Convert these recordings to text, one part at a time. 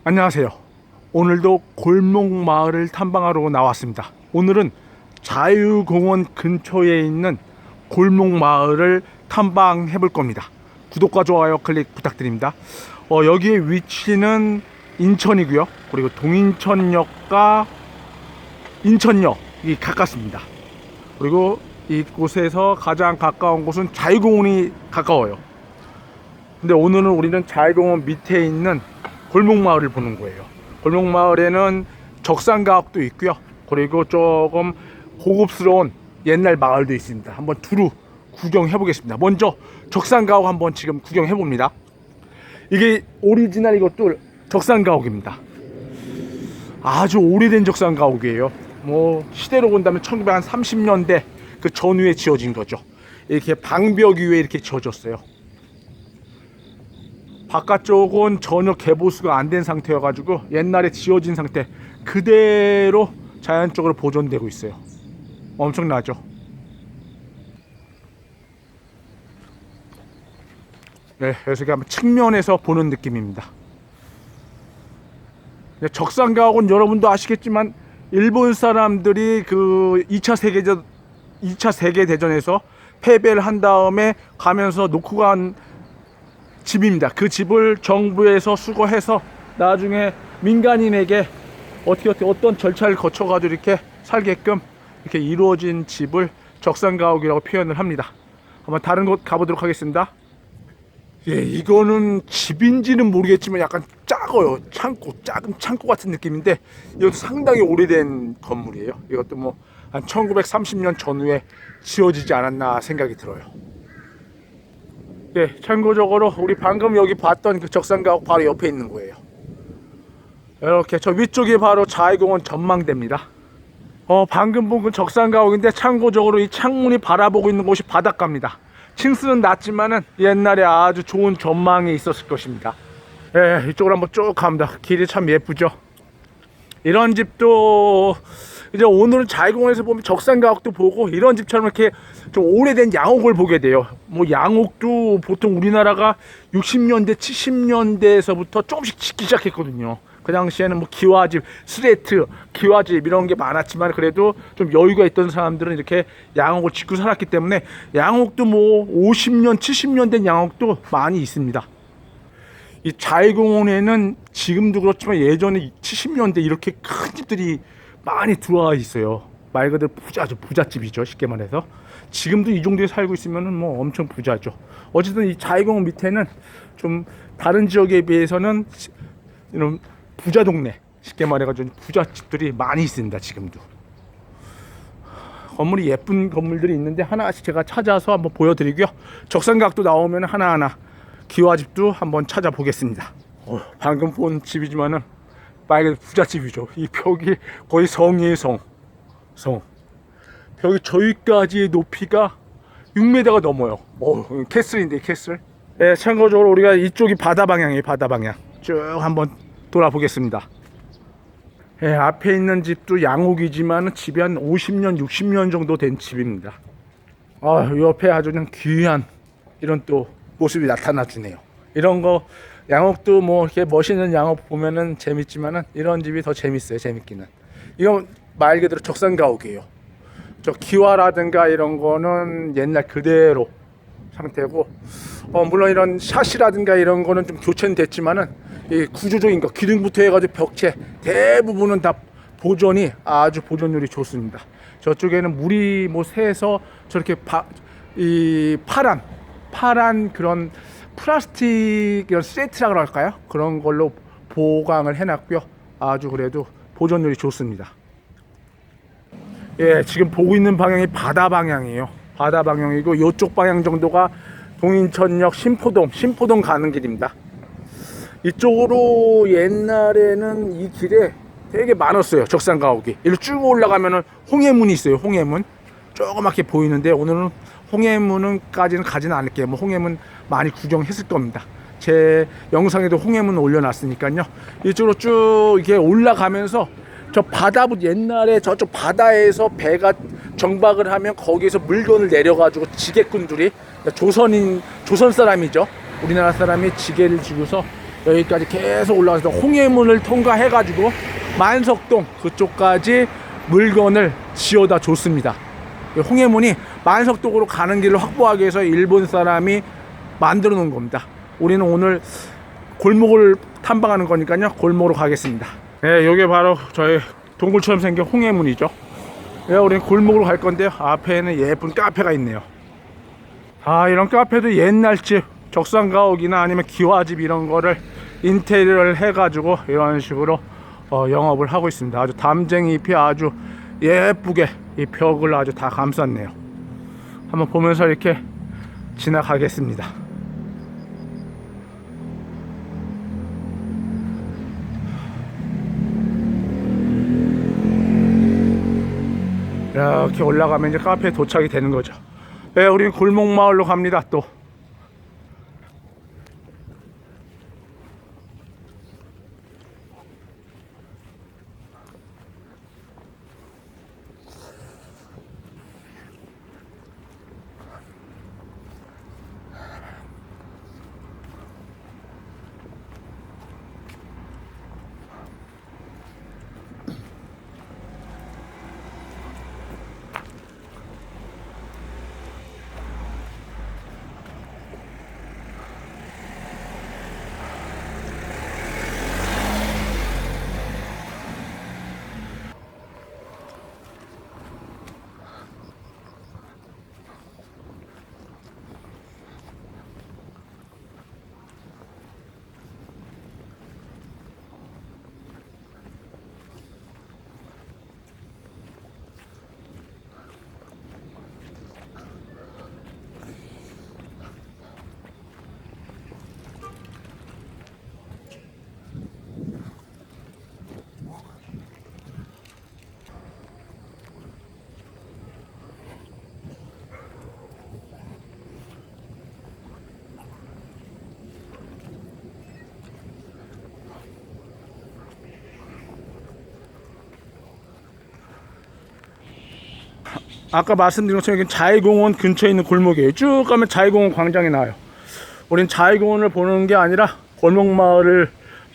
안녕하세요. 오늘도 골목마을을 탐방하러 나왔습니다. 오늘은 자유공원 근처에 있는 골목마을을 탐방해 볼 겁니다. 구독과 좋아요 클릭 부탁드립니다. 여기의 위치는 인천이고요. 그리고 동인천역과 인천역이 가깝습니다. 그리고 이곳에서 가장 가까운 곳은 자유공원이 가까워요. 근데 오늘은 우리는 자유공원 밑에 있는 골목마을을 보는 거예요. 골목마을에는 적산가옥도 있고요. 그리고 조금 고급스러운 옛날 마을도 있습니다. 한번 두루 구경해 보겠습니다. 먼저 적산가옥 한번 지금 구경해 봅니다. 이게 오리지널 이것도 적산가옥입니다. 아주 오래된 적산가옥이에요. 뭐 시대로 본다면 1930년대 그 전후에 지어진 거죠. 이렇게 방벽 위에 이렇게 지어졌어요. 바깥쪽은 전혀 개보수가 안 된 상태여가지고 옛날에 지어진 상태 그대로 자연적으로 보존되고 있어요. 엄청나죠? 네, 그래서 한번 측면에서 보는 느낌입니다. 적산가옥은 여러분도 아시겠지만 일본 사람들이 그 2차 세계대전에서 패배를 한 다음에 가면서 놓고 간 집입니다. 그 집을 정부에서 수거해서 나중에 민간인에게 어떤 절차를 거쳐가지고 이렇게 살게끔 이렇게 이루어진 집을 적산가옥이라고 표현을 합니다. 한번 다른 곳 가보도록 하겠습니다. 예, 이거는 집인지는 모르겠지만 약간 작아요. 작은 창고 같은 느낌인데 이것도 상당히 오래된 건물이에요. 이것도 뭐 한 1930년 전후에 지어지지 않았나 생각이 들어요. 예, 참고적으로 우리 방금 여기 봤던 그 적산가옥 바로 옆에 있는 거예요. 이렇게 저 위쪽이 바로 자유공원 전망대입니다. 방금 본 그 적산가옥인데 참고적으로 이 창문이 바라보고 있는 곳이 바닷가입니다. 층수는 낮지만은 옛날에 아주 좋은 전망이 있었을 것입니다. 예, 이쪽으로 한번 쭉 갑니다. 길이 참 예쁘죠. 이런 집도 이제 오늘은 자유공원에서 보면 적산가옥도 보고 이런 집처럼 이렇게 좀 오래된 양옥을 보게 돼요. 뭐 양옥도 보통 우리나라가 60년대 70년대에서부터 조금씩 짓기 시작했거든요. 그 당시에는 뭐 기와집, 스레트, 기와집 이런 게 많았지만 그래도 좀 여유가 있던 사람들은 이렇게 양옥을 짓고 살았기 때문에 양옥도 뭐 50년 70년 된 양옥도 많이 있습니다. 이 자유공원에는 지금도 그렇지만 예전에 70년대 이렇게 큰 집들이 많이 들어와 있어요. 말 그대로 부자죠. 부잣집이죠. 쉽게 말해서. 지금도 이 정도에 살고 있으면 뭐 엄청 부자죠. 어쨌든 이 자유공원 밑에는 좀 다른 지역에 비해서는 이런 부자 동네, 쉽게 말해가지고 부잣집들이 많이 있습니다. 지금도. 건물이 예쁜 건물들이 있는데 하나씩 제가 찾아서 한번 보여드리고요. 적산각도 나오면 하나하나 기와집도 한번 찾아보겠습니다. 방금 본 집이지만은 빨간 부잣집이죠. 이 벽이 거의 성이에요. 성. 벽이 저기까지의 높이가 6m가 넘어요. 캐슬인데 캐슬. 네, 참고적으로 우리가 이쪽이 바다 방향이에요. 바다 방향. 쭉 한번 돌아보겠습니다. 네, 앞에 있는 집도 양옥이지만 집이 한 50년, 60년 정도 된 집입니다. 옆에 아주 그냥 귀한 이런 또 모습이 나타나 주네요. 이런 거 양옥도 뭐 이렇게 멋있는 양옥 보면은 재밌지만은 이런 집이 더 재밌어요. 재밌기는. 이건 말 그대로 적산가옥이에요. 저 기와라든가 이런 거는 옛날 그대로 상태고, 물론 이런 샷이라든가 이런 거는 좀 교체는 됐지만은 이 구조적인 거 기둥부터 해가지고 벽체 대부분은 다 보존이 아주 보존율이 좋습니다. 저쪽에는 물이 뭐 새서 저렇게 이 파란 그런 플라스틱 이런 세트라고 할까요? 그런 걸로 보강을 해놨고요. 아주 그래도 보존율이 좋습니다. 예, 지금 보고 있는 방향이 바다 방향이에요. 바다 방향이고 이쪽 방향 정도가 동인천역 신포동 가는 길입니다. 이쪽으로 옛날에는 이 길에 되게 많았어요. 적산가옥이. 이리로 쭉 올라가면은 홍해문이 있어요. 홍해문 조그맣게 보이는데 오늘은 홍해문까지는 가지는 않을게요. 뭐 홍해문 많이 구경했을 겁니다. 제 영상에도 홍해문 올려놨으니까요. 이쪽으로 쭉 이렇게 올라가면서 저 바다부 옛날에 저쪽 바다에서 배가 정박을 하면 거기에서 물건을 내려가지고 지게꾼들이 조선 사람이죠. 우리나라 사람이 지게를 지고서 여기까지 계속 올라가서 홍해문을 통과해 가지고 만석동 그쪽까지 물건을 지어다 줬습니다. 홍해문이 만석동으로 가는 길을 확보하기 위해서 일본 사람이 만들어 놓은 겁니다. 우리는 오늘 골목을 탐방하는 거니까요, 골목으로 가겠습니다. 네, 이게 바로 저희 동굴처럼 생긴 홍해문이죠. 네, 우리는 골목으로 갈 건데요, 앞에는 예쁜 카페가 있네요. 아, 이런 카페도 옛날 집, 적산가옥이나 아니면 기와집 이런 거를 인테리어를 해가지고 이런 식으로 영업을 하고 있습니다. 아주 담쟁이 잎이 아주 예쁘게 이 벽을 아주 다 감쌌네요. 한번 보면서 이렇게 지나가겠습니다. 이렇게 올라가면 이제 카페에 도착이 되는 거죠. 네, 우리는 골목마을로 갑니다. 또 아까 말씀드린 것처럼 여기 자유공원 근처에 있는 골목이에요. 쭉 가면 자유공원 광장이 나와요. 우린 자유공원을 보는 게 아니라 골목마을을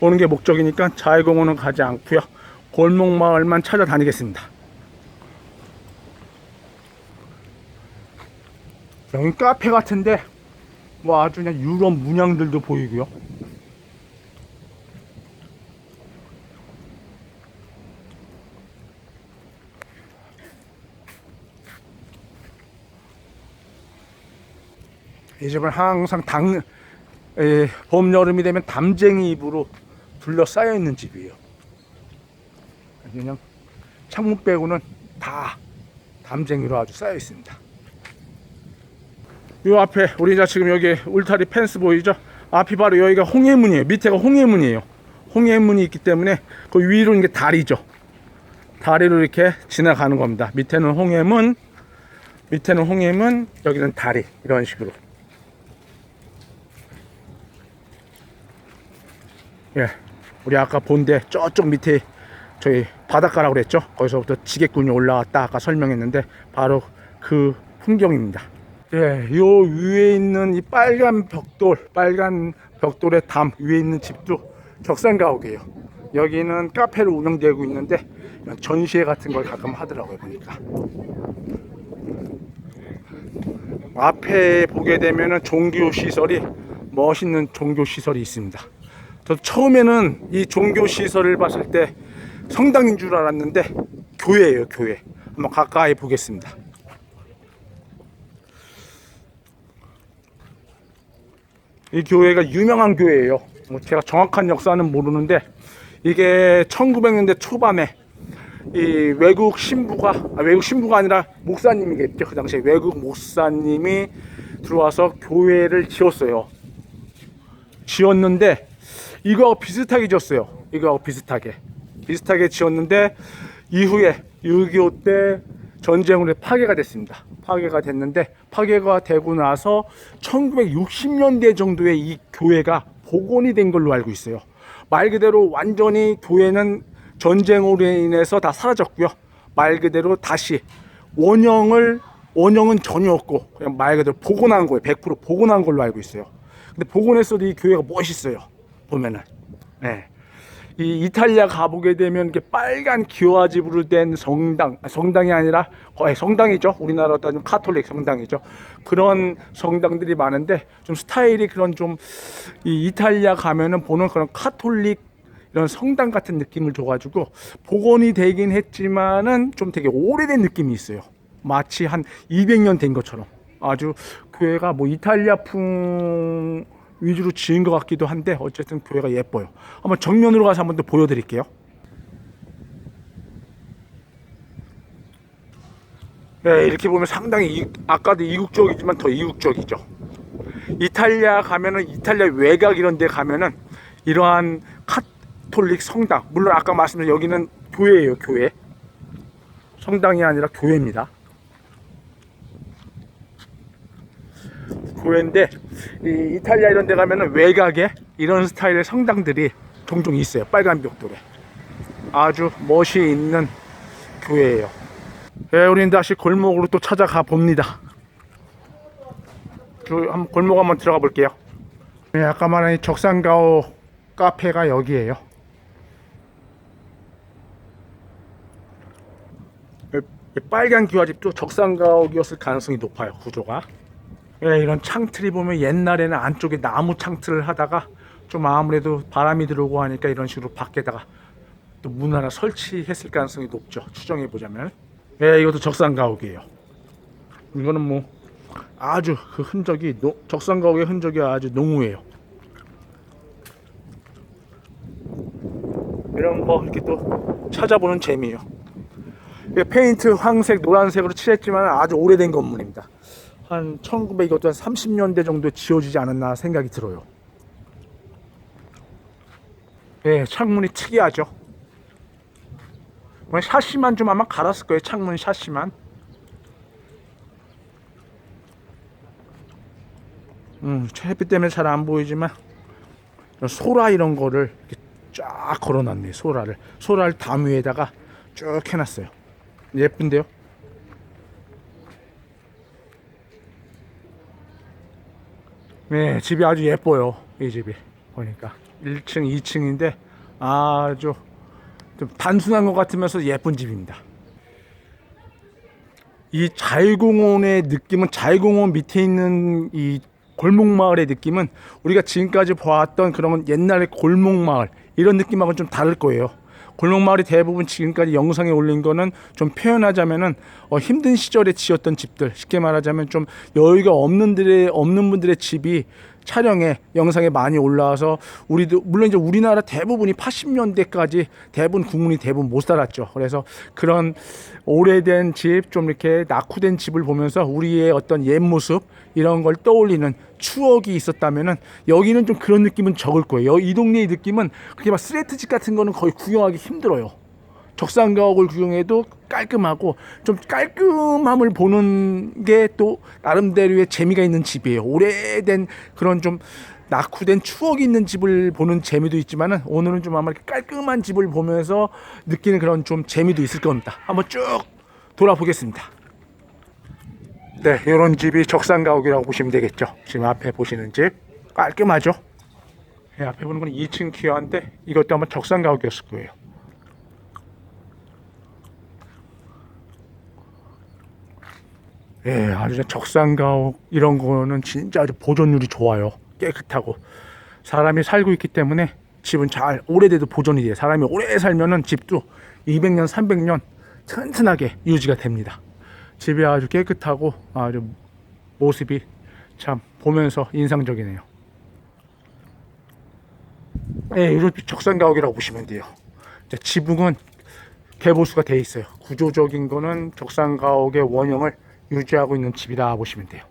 보는 게 목적이니까 자유공원은 가지 않고요, 골목마을만 찾아다니겠습니다. 여기 카페 같은데 뭐 아주 그냥 유럽 문양들도 보이고요. 이 집은 항상 봄, 여름이 되면 담쟁이 잎으로 둘러싸여 있는 집이에요. 그냥 창문 빼고는 다 담쟁이로 아주 쌓여 있습니다. 이 앞에 우리가 지금 여기 울타리 펜스 보이죠? 앞이 바로 여기가 홍해문이에요. 밑에가 홍해문이에요. 홍해문이 있기 때문에 그 위로 이게 다리죠. 다리로 이렇게 지나가는 겁니다. 밑에는 홍해문, 여기는 다리, 이런 식으로. 예, 우리 아까 본데 저쪽 밑에 저희 바닷가라고 그랬죠. 거기서부터 지게꾼이 올라왔다 아까 설명했는데 바로 그 풍경입니다. 예, 요 위에 있는 이 빨간 벽돌의 담 위에 있는 집도 적산가옥이에요. 여기는 카페로 운영되고 있는데 전시회 같은 걸 가끔 하더라고요, 보니까. 앞에 보게 되면은 종교시설이, 멋있는 종교시설이 있습니다. 저도 처음에는 이 종교시설을 봤을 때 성당인 줄 알았는데 교회예요, 교회. 한번 가까이 보겠습니다. 이 교회가 유명한 교회예요. 뭐 제가 정확한 역사는 모르는데 이게 1900년대 초반에 이 외국 신부가 아니라 목사님이겠죠. 그 당시에 외국 목사님이 들어와서 교회를 지었는데 이거하고 비슷하게 지었어요. 이거하고 비슷하게 지었는데 이후에 6.25 때 전쟁으로 파괴가 됐습니다. 파괴가 되고 나서 1960년대 정도에 이 교회가 복원이 된 걸로 알고 있어요. 말 그대로 완전히 교회는 전쟁으로 인해서 다 사라졌고요. 말 그대로 다시 원형은 전혀 없고 그냥 말 그대로 복원한 거예요. 100% 복원한 걸로 알고 있어요. 근데 복원했어도 이 교회가 멋있어요. 보면은. 예. 이 이탈리아 가보게 되면 이렇게 빨간 기와집으로 된 성당이 아니라 성당이죠. 우리나라 따지면 카톨릭 성당이죠. 그런 성당들이 많은데 좀 스타일이 그런 좀 이 이탈리아 가면은 보는 그런 카톨릭 이런 성당 같은 느낌을 줘가지고 복원이 되긴 했지만은 좀 되게 오래된 느낌이 있어요. 마치 한 200년 된 것처럼 아주 교회가 뭐 이탈리아풍 위주로 지은 것 같기도 한데 어쨌든 교회가 예뻐요. 한번 정면으로 가서 한번 더 보여드릴게요. 네, 이렇게 보면 상당히 아까도 이국적이지만 더 이국적이죠. 이탈리아 가면은 이탈리아 외곽 이런 데 가면은 이러한 카톨릭 성당, 물론 아까 말씀드린 여기는 교회예요. 교회. 성당이 아니라 교회입니다. 교회인데 이 이탈리아 이런 데 가면은 외곽에 이런 스타일의 성당들이 종종 있어요. 빨간 벽돌에 아주 멋이 있는 교회예요. 네, 우리는 다시 골목으로 또 찾아가 봅니다. 한번 골목 한번 들어가 볼게요. 네, 아까 말한 이 적산가오 카페가 여기에요. 빨간 기와집도 적산가옥이었을 가능성이 높아요. 구조가. 예, 이런 창틀이 보면 옛날에는 안쪽에 나무 창틀을 하다가 좀 아무래도 바람이 들어오고 하니까 이런 식으로 밖에다가 또 문 하나 설치했을 가능성이 높죠. 추정해 보자면. 예, 이것도 적산가옥이에요. 이거는 뭐 아주 그 흔적이 적산가옥의 흔적이 아주 농후해요. 이런 거 이렇게 또 찾아보는 재미예요. 페인트 황색, 노란색으로 칠했지만 아주 오래된 건물입니다. 한 1900, 이것도 한 30년대 정도에 지어지지 않았나 생각이 들어요. 예, 창문이 특이하죠. 샤시만 좀 아마 갈았을 거예요. 창문 샤시만. 햇빛 때문에 잘 안 보이지만 소라 이런 거를 이렇게 쫙 걸어놨네. 소라를 담 위에다가 쭉 해놨어요. 예쁜데요? 네, 집이 아주 예뻐요. 이 집이 보니까 1층, 2층인데 아주 좀 단순한 것 같으면서 예쁜 집입니다. 이 자유공원의 느낌은, 자유공원 밑에 있는 이 골목마을의 느낌은 우리가 지금까지 보았던 그런 옛날의 골목마을 이런 느낌하고는 좀 다를 거예요. 골목마을이 대부분 지금까지 영상에 올린 거는 좀 표현하자면은 힘든 시절에 지었던 집들, 쉽게 말하자면 좀 여유가 없는 분들의 집이 촬영에 영상에 많이 올라와서 우리도 물론 이제 우리나라 대부분이 80년대까지 대부분 국민이 대부분 못 살았죠. 그래서 그런 오래된 집, 좀 이렇게 낙후된 집을 보면서 우리의 어떤 옛 모습 이런 걸 떠올리는 추억이 있었다면은 여기는 좀 그런 느낌은 적을 거예요. 이 동네의 느낌은 그렇게 막 스레트집 같은 거는 거의 구경하기 힘들어요. 적산가옥을 구경해도 깔끔하고 좀 깔끔함을 보는 게 또 나름대로의 재미가 있는 집이에요. 오래된 그런 좀 낙후된 추억이 있는 집을 보는 재미도 있지만은 오늘은 좀 아마 이렇게 깔끔한 집을 보면서 느끼는 그런 좀 재미도 있을 겁니다. 한번 쭉 돌아보겠습니다. 네, 이런 집이 적산가옥이라고 보시면 되겠죠. 지금 앞에 보시는 집 깔끔하죠. 네, 앞에 보는 건 2층 기와인데 이것도 아마 적산가옥이었을 거예요. 예, 아주 적산가옥 이런 거는 진짜 아주 보존율이 좋아요. 깨끗하고 사람이 살고 있기 때문에 집은 잘 오래돼도 보존이 돼요. 사람이 오래 살면은 집도 200년, 300년 튼튼하게 유지가 됩니다. 집이 아주 깨끗하고 아주 모습이 참 보면서 인상적이네요. 예, 이렇게 적산가옥이라고 보시면 돼요. 지붕은 개보수가 돼 있어요. 구조적인 거는 적산가옥의 원형을 유지하고 있는 집이라 보시면 돼요.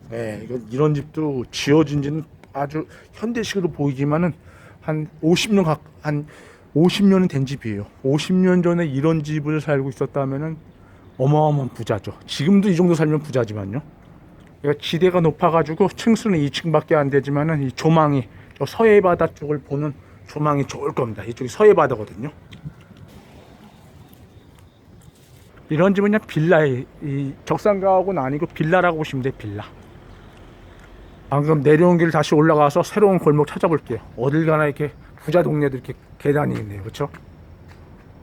네, 이런 집도 지어진 지는 아주 현대식으로 보이지만은 한 50년은 된 집이에요. 50년 전에 이런 집을 살고 있었다면은 어마어마한 부자죠. 지금도 이 정도 살면 부자지만요. 지대가 높아가지고 층수는 2층밖에 안 되지만은 이 조망이 서해 바다 쪽을 보는 조망이 좋을 겁니다. 이쪽이 서해 바다거든요. 이런 집은 그냥 빌라에 이 적산가옥은 아니고 빌라라고 보시면 돼요. 빌라. 방금 내려온 길 다시 올라가서 새로운 골목 찾아볼게요. 어딜 가나 이렇게 부자 동네도 이렇게 계단이 있네요. 그렇죠?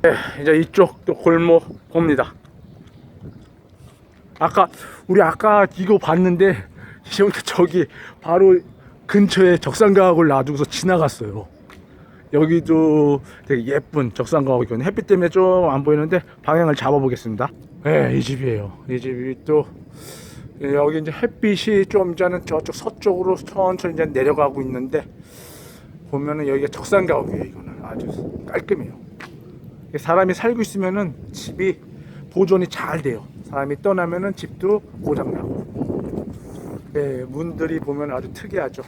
네, 이제 이쪽 또 골목 봅니다. 우리 아까 이거 봤는데 저기 바로 근처에 적산가옥을 놔두고서 지나갔어요. 여기도 되게 예쁜 적산가옥이거든요. 햇빛 때문에 좀 안 보이는데 방향을 잡아보겠습니다. 네, 이 집이에요. 이 집이 또 여기 이제 햇빛이 좀 이제는 저쪽 서쪽으로 천천히 이제 내려가고 있는데 보면은 여기가 적산가옥이에요. 이거는 아주 깔끔해요. 사람이 살고 있으면은 집이 보존이 잘 돼요. 사람이 떠나면은 집도 고장나고. 네, 문들이 보면 아주 특이하죠.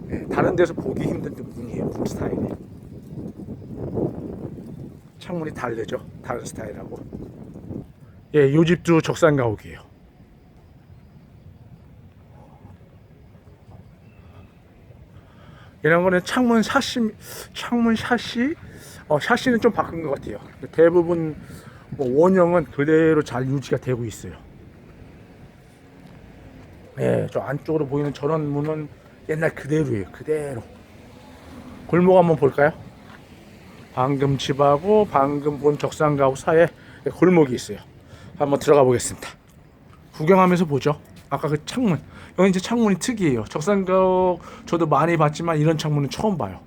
네, 다른 데서 보기 힘든 문이에요. 문 스타일이. 창문이 다르죠. 다른 스타일하고. 예, 요 집도 적산가옥이에요. 이런 거는 창문 샤시, 샤시는 좀 바꾼 것 같아요. 대부분 원형은 그대로 잘 유지가 되고 있어요. 예, 저 안쪽으로 보이는 저런 문은 옛날 그대로예요. 그대로. 골목 한번 볼까요? 방금 집하고 방금 본 적산가옥 사이에 골목이 있어요. 한번 들어가 보겠습니다. 구경하면서 보죠. 아까 그 창문, 여기 이제 창문이 특이해요. 적산가옥 저도 많이 봤지만 이런 창문은 처음 봐요.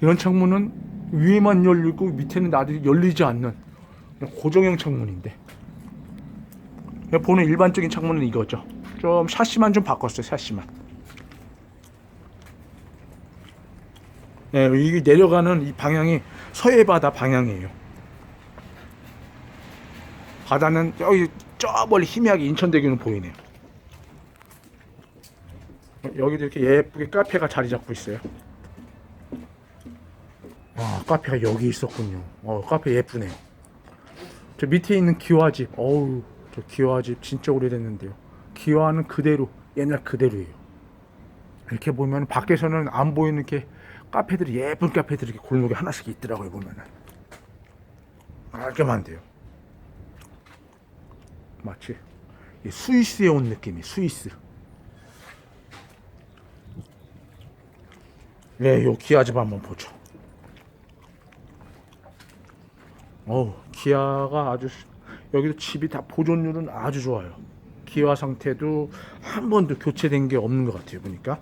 이런 창문은 위에만 열리고 밑에는 나들이 열리지 않는 고정형 창문인데, 보는 일반적인 창문은 이거죠. 좀 샤시만 좀 바꿨어요. 샤시만. 네, 이 내려가는 이 방향이 서해 바다 방향이에요. 바다는 여기 저 멀리 희미하게 인천대교는 보이네요. 여기도 이렇게 예쁘게 카페가 자리 잡고 있어요. 아, 카페가 여기 있었군요. 카페 예쁘네요. 저 밑에 있는 기와집, 저 기와집 진짜 오래됐는데요. 기와는 그대로, 옛날 그대로예요. 이렇게 보면 밖에서는 안 보이는 이렇게 카페들이, 예쁜 카페들이 이렇게 골목에 하나씩 있더라고요. 보면은 깔끔한데요. 마치 스위스에 온 느낌이. 스위스. 네, 요 기아집 한번 보죠. 기아가 아주, 여기도 집이 다 보존률은 아주 좋아요. 기아 상태도 한 번도 교체된 게 없는 것 같아요. 보니까.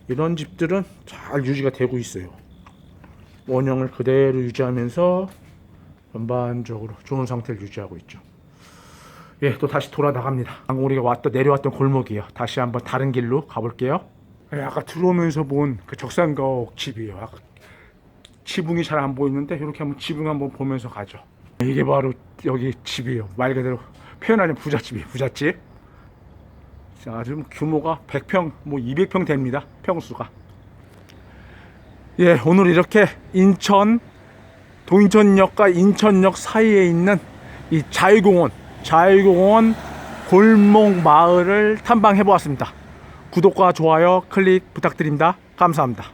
이런 집들은 잘 유지가 되고 있어요. 원형을 그대로 유지하면서 전반적으로 좋은 상태를 유지하고 있죠. 예, 또 다시 돌아 나갑니다. 방금 우리가 내려왔던 골목이에요. 다시 한번 다른 길로 가볼게요. 예, 아까 들어오면서 본 그 적산가옥 집이에요. 아까 지붕이 잘 안 보이는데 이렇게 한번 지붕 한번 보면서 가죠. 이게 바로 여기 집이에요. 말 그대로 표현하면 부잣집이에요. 부잣집. 아주 규모가 100평, 200평 됩니다. 평수가. 예, 오늘 이렇게 동인천역과 인천역 사이에 있는 이 자유공원 골목 마을을 탐방해 보았습니다. 구독과 좋아요 클릭 부탁드립니다. 감사합니다.